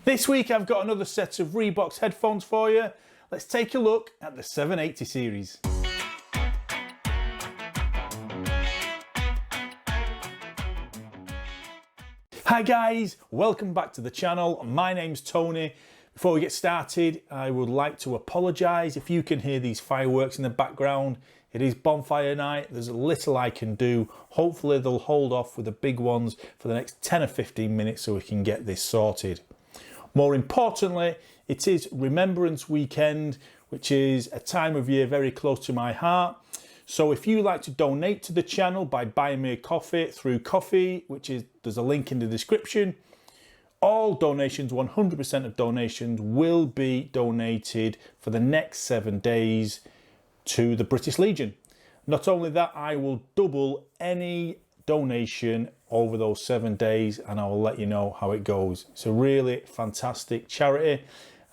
This week I've got another set of Riwbox headphones for you. Let's take a look at the 780 series. Hi guys, welcome back to the channel. My name's Tony. Before we get started, I would like to apologise if you can hear these fireworks in the background. It is bonfire night, there's a little I can do. Hopefully they'll hold off with the big ones for the next 10 or 15 minutes so we can get this sorted. More importantly, it is Remembrance Weekend, which is a time of year very close to my heart. So if you like to donate to the channel by buying me a coffee through Coffee, there's a link in the description, all donations, 100% of donations will be donated for the next 7 days to the British Legion. Not only that, I will double any donation over those 7 days and I will let you know how it goes. It's a really fantastic charity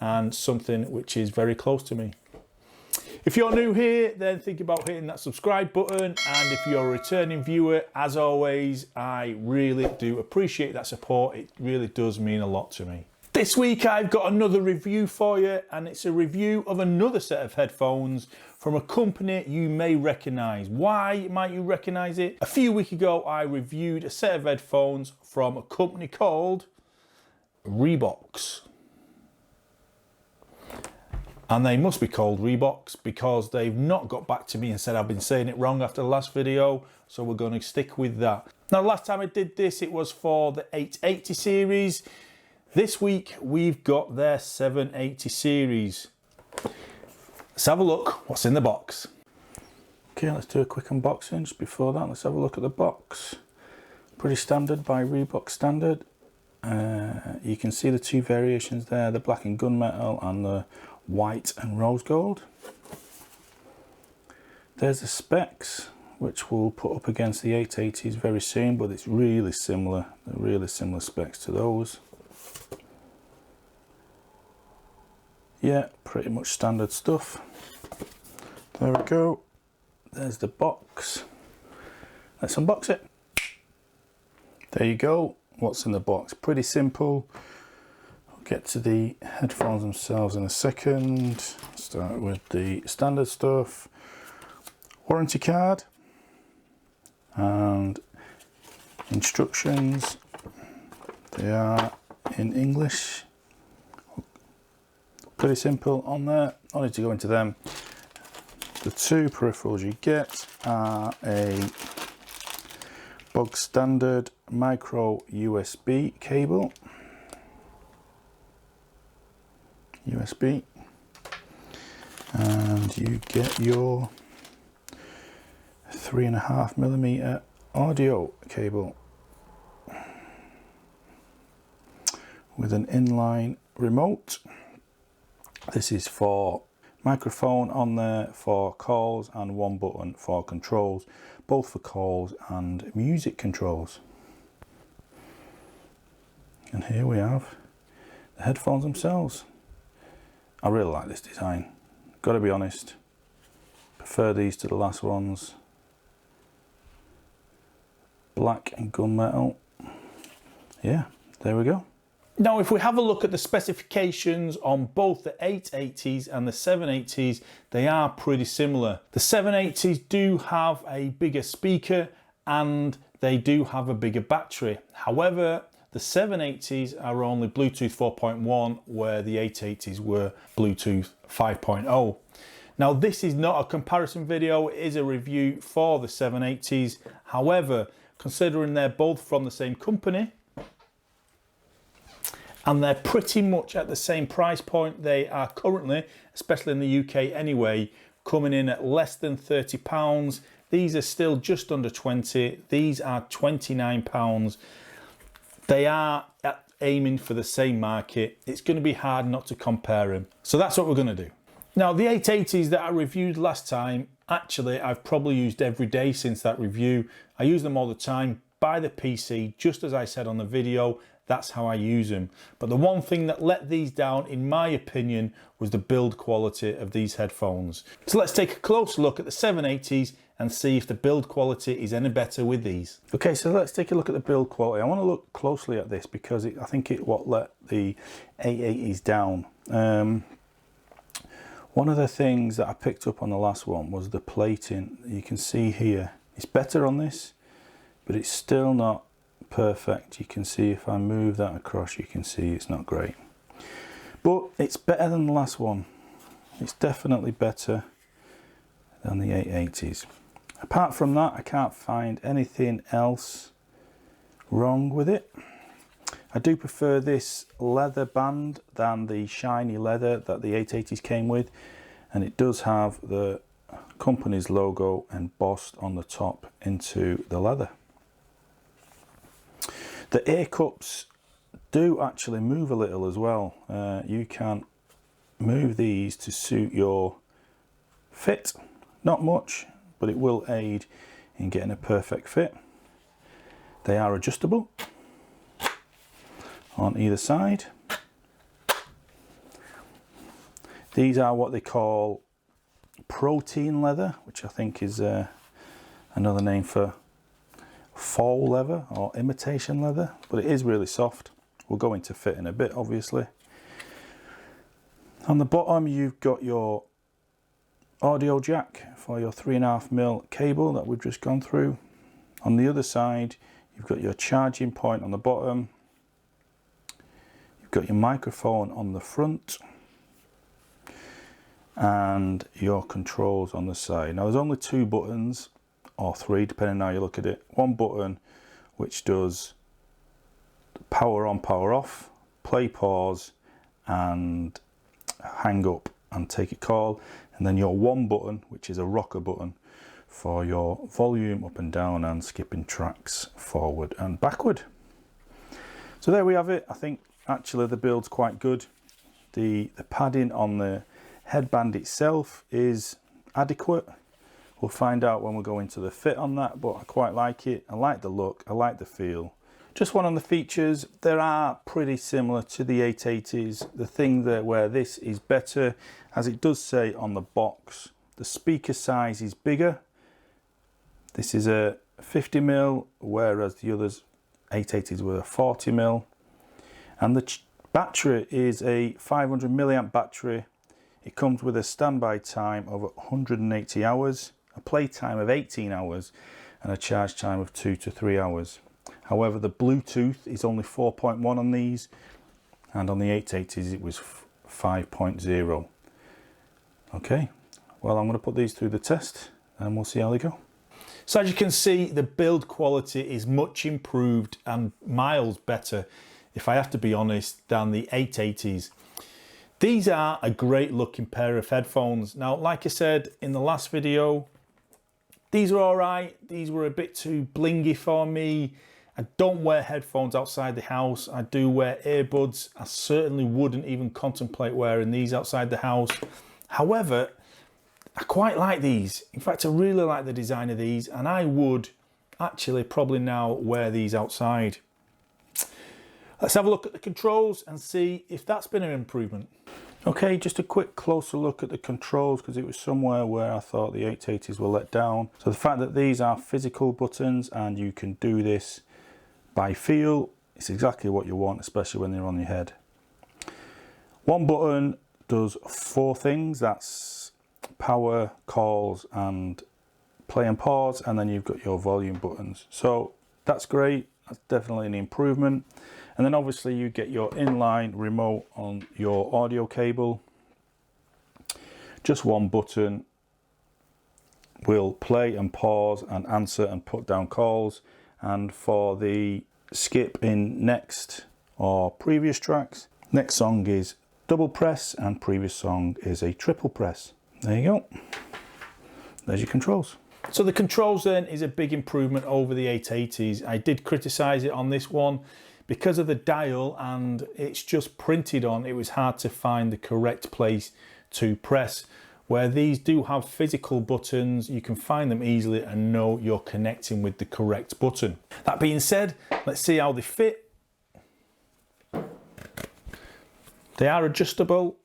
and something which is very close to me. If you're new here, then think about hitting that subscribe button, and if you're a returning viewer, as always, I really do appreciate that support. It really does mean a lot to me. This week I've got another review for you, and it's a review of another set of headphones from a company you may recognise. Why might you recognise it? A few weeks ago I reviewed a set of headphones from a company called Riwbox. And they must be called Riwbox because they've not got back to me and said I've been saying it wrong after the last video, so we're going to stick with that. Now, last time I did this, it was for the 880 series. This week, we've got their 780 series. Let's have a look what's in the box. Okay, let's do a quick unboxing. Just before that, let's have a look at the box. Pretty standard by Riwbox standard. You can see the two variations there, the black and gunmetal and the white and rose gold. There's the specs, which we'll put up against the 880s very soon, but it's really similar. They're really similar specs to those. Yeah, pretty much standard stuff. There we go. There's the box. Let's unbox it. There you go. What's in the box? Pretty simple. I'll get to the headphones themselves in a second. Start with the standard stuff. Warranty card and instructions. They are in English. Pretty simple on there. I need to go into them. The two peripherals you get are a bog standard micro USB cable, and you get your 3.5mm audio cable with an inline remote. This is for microphone on there for calls and one button for controls, both for calls and music controls. And here we have the headphones themselves. I really like this design, gotta be honest. Prefer these to the last ones. Black and gunmetal. Yeah, there we go. Now, if we have a look at the specifications on both the 880s and the 780s, they are pretty similar. The 780s do have a bigger speaker and they do have a bigger battery. However, the 780s are only Bluetooth 4.1, where the 880s were Bluetooth 5.0. Now, this is not a comparison video, it is a review for the 780s. However, considering they're both from the same company, and they're pretty much at the same price point, they are currently, especially in the UK anyway, coming in at less than £30. These are still just under 20. These are £29. They are aiming for the same market. It's going to be hard not to compare them. So that's what we're going to do. Now, the 880s that I reviewed last time, actually, I've probably used every day since that review. I use them all the time by the PC, just as I said on the video. That's how I use them. But the one thing that let these down, in my opinion, was the build quality of these headphones. So let's take a close look at the 780s and see if the build quality is any better with these. Okay, so let's take a look at the build quality. I want to look closely at this because I think it what let the 880s down. One of the things that I picked up on the last one was the plating. You can see here, it's better on this, but it's still not perfect. You can see if I move that across, you can see it's not great. But it's better than the last one. It's definitely better than the 880s. Apart from that, I can't find anything else wrong with it. I do prefer this leather band than the shiny leather that the 880s came with, and it does have the company's logo embossed on the top into the leather. The ear cups do actually move a little as well. You can move these to suit your fit. Not much, but it will aid in getting a perfect fit. They are adjustable on either side. These are what they call protein leather, which I think is another name for faux leather or imitation leather, but it is really soft. We'll go into fit in a bit, obviously. On the bottom, you've got your audio jack for your 3.5mm cable that we've just gone through. On the other side, you've got your charging point on the bottom. You've got your microphone on the front and your controls on the side. Now there's only 2 buttons, or 3 depending on how you look at it. One button which does power on, power off, play, pause, and hang up and take a call, and then your one button which is a rocker button for your volume up and down and skipping tracks forward and backward. So there we have it. I think actually the build's quite good. The padding on the headband itself is adequate. We'll find out when we go into the fit on that, but I quite like it. I like the look, I like the feel. Just one on the features, they are pretty similar to the 880s. The thing that where this is better, as it does say on the box, the speaker size is bigger. This is a 50mm, whereas the others 880s were a 40mm. And the battery is a 500 milliamp battery. It comes with a standby time of 180 hours, a play time of 18 hours, and a charge time of 2 to 3 hours. However, the Bluetooth is only 4.1 on these, and on the 880s it was 5.0. Okay, well, I'm going to put these through the test and we'll see how they go. So as you can see, the build quality is much improved and miles better, if I have to be honest, than the 880s. These are a great looking pair of headphones. Now, like I said in the last video, these were all right. These were a bit too blingy for me. I don't wear headphones outside the house. I do wear earbuds. I certainly wouldn't even contemplate wearing these outside the house. However, I quite like these. In fact, I really like the design of these, and I would actually probably now wear these outside. Let's have a look at the controls and see if that's been an improvement. Okay, just a quick closer look at the controls, because it was somewhere where I thought the 880s were let down. So the fact that these are physical buttons and you can do this by feel, it's exactly what you want, especially when they're on your head. One button does 4 things. That's power, calls, and play and pause, and then you've got your volume buttons. So that's great. That's definitely an improvement. And then obviously you get your inline remote on your audio cable. Just one button will play and pause and answer and put down calls. And for the skip in next or previous tracks, next song is double press and previous song is a triple press. There you go. There's your controls. So the controls then is a big improvement over the 880s. I did criticize it on this one because of the dial, and it's just printed on. It was hard to find the correct place to press. Where these do have physical buttons, you can find them easily and know you're connecting with the correct button. That being said, let's see how they fit. They are adjustable.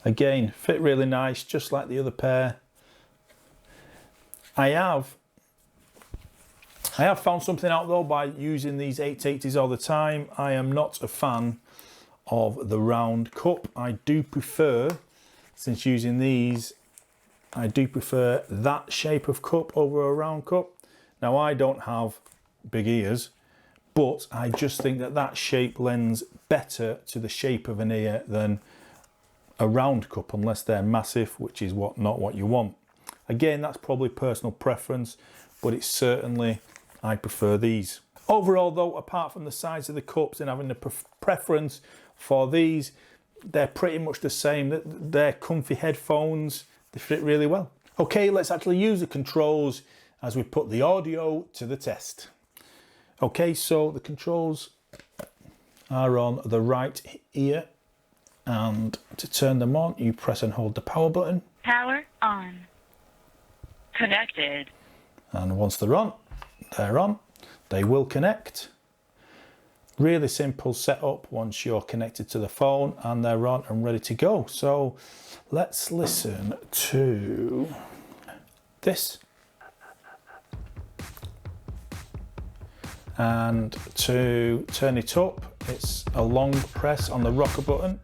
Again, fit really nice, just like the other pair. I have found something out though by using these 880s all the time. I am not a fan of the round cup. I do prefer, since using these, I do prefer that shape of cup over a round cup. Now I don't have big ears, but I just think that that shape lends better to the shape of an ear than a round cup, unless they're massive, which is not what you want. Again, that's probably personal preference, but it's certainly, I prefer these. Overall though, apart from the size of the cups and having a preference for these, they're pretty much the same. They're comfy headphones, they fit really well. Okay, let's actually use the controls as we put the audio to the test. Okay, so the controls are on the right ear, and to turn them on, you press and hold the power button. Power on. Connected. And once they're on, they will connect. Really simple setup once you're connected to the phone and they're on and ready to go. So let's listen to this. And to turn it up, it's a long press on the rocker button.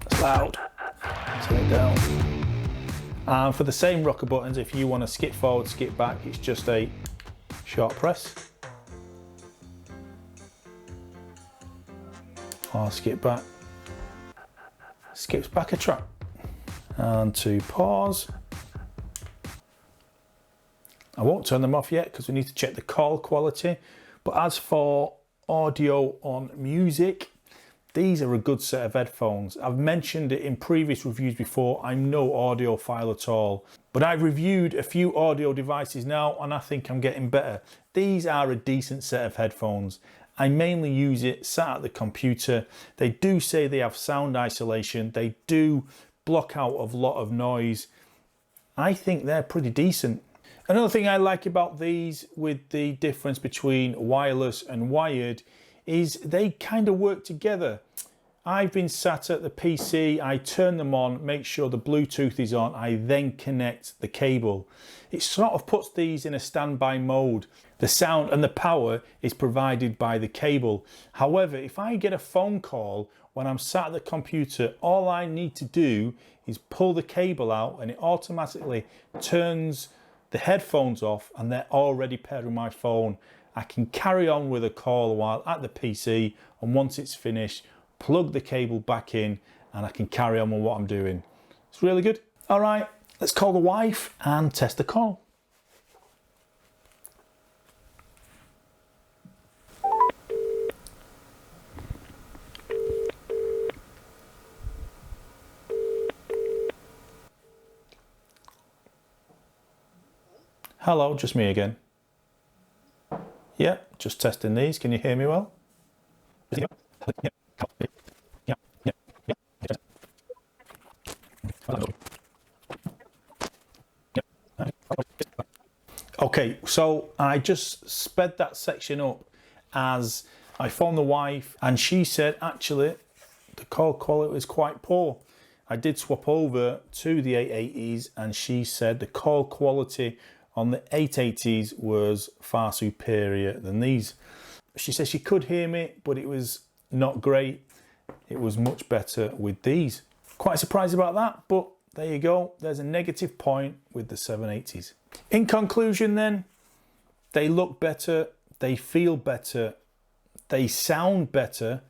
It's loud. Turn it down. And for the same rocker buttons, if you want to skip forward, skip back, it's just a short press. Or skip back. Skips back a track. And to pause. I won't turn them off yet because we need to check the call quality. But as for audio on music, these are a good set of headphones. I've mentioned it in previous reviews before, I'm no audiophile at all. But I've reviewed a few audio devices now and I think I'm getting better. These are a decent set of headphones. I mainly use it sat at the computer. They do say they have sound isolation. They do block out a lot of noise. I think they're pretty decent. Another thing I like about these, with the difference between wireless and wired, is they kind of work together. I've been sat at the PC, I turn them on, make sure the Bluetooth is on, I then connect the cable. It sort of puts these in a standby mode. The sound and the power is provided by the cable. However, if I get a phone call when I'm sat at the computer, all I need to do is pull the cable out and it automatically turns the headphones off and they're already paired with my phone. I can carry on with a call while at the PC, and once it's finished, plug the cable back in and I can carry on with what I'm doing. It's really good. All right, let's call the wife and test the call. Hello, just me again. Yeah, just testing these. Can you hear me well? Okay, so I just sped that section up as I phoned the wife and she said actually the call quality was quite poor. I did swap over to the 880s and she said the call quality on the 880s was far superior than these. She said she could hear me, but it was not great. It was much better with these. Quite surprised about that, but there you go. There's a negative point with the 780s. In conclusion then, they look better, they feel better, they sound better.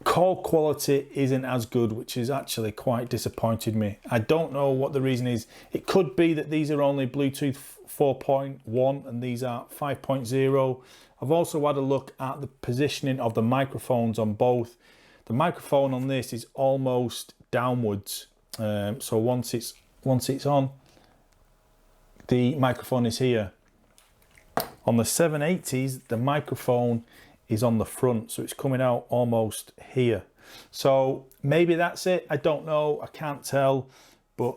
Call quality isn't as good, which is actually quite disappointed me. I don't know what the reason is. It could be that these are only Bluetooth 4.1 and these are 5.0. I've also had a look at the positioning of the microphones on both. The microphone on this is almost downwards. So once it's on, the microphone is here. On the 780s, the microphone is on the front, so it's coming out almost here. So maybe that's it, I don't know, I can't tell, but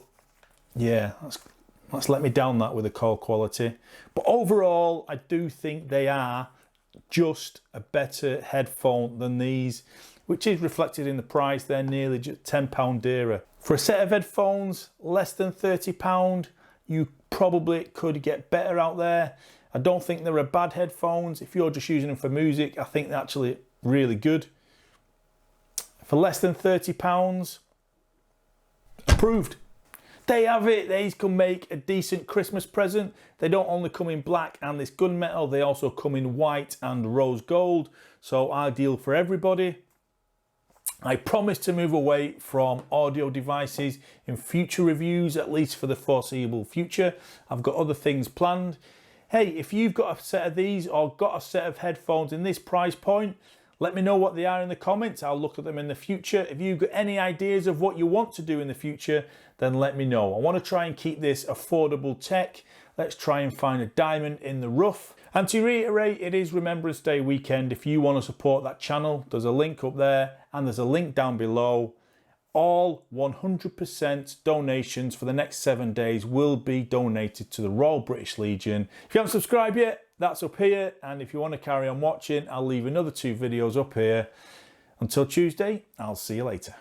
Yeah, that's let me down that with the call quality. But overall, I do think they are just a better headphone than these, which is reflected in the price. They're nearly just £10 dearer. For a set of headphones less than £30, you probably could get better out there. I don't think they're bad headphones. If you're just using them for music, I think they're actually really good. For less than £30, approved. There you have it. These can make a decent Christmas present. They don't only come in black and this gunmetal, they also come in white and rose gold. So ideal for everybody. I promise to move away from audio devices in future reviews, at least for the foreseeable future. I've got other things planned. Hey, if you've got a set of these or got a set of headphones in this price point, let me know what they are in the comments. I'll look at them in the future. If you've got any ideas of what you want to do in the future, then let me know. I want to try and keep this affordable tech. Let's try and find a diamond in the rough. And to reiterate, it is Remembrance Day weekend. If you want to support that channel, there's a link up there and there's a link down below. All 100% donations for the next 7 days will be donated to the Royal British Legion. If you haven't subscribed yet, that's up here. And if you want to carry on watching, I'll leave another 2 videos up here. Until Tuesday, I'll see you later.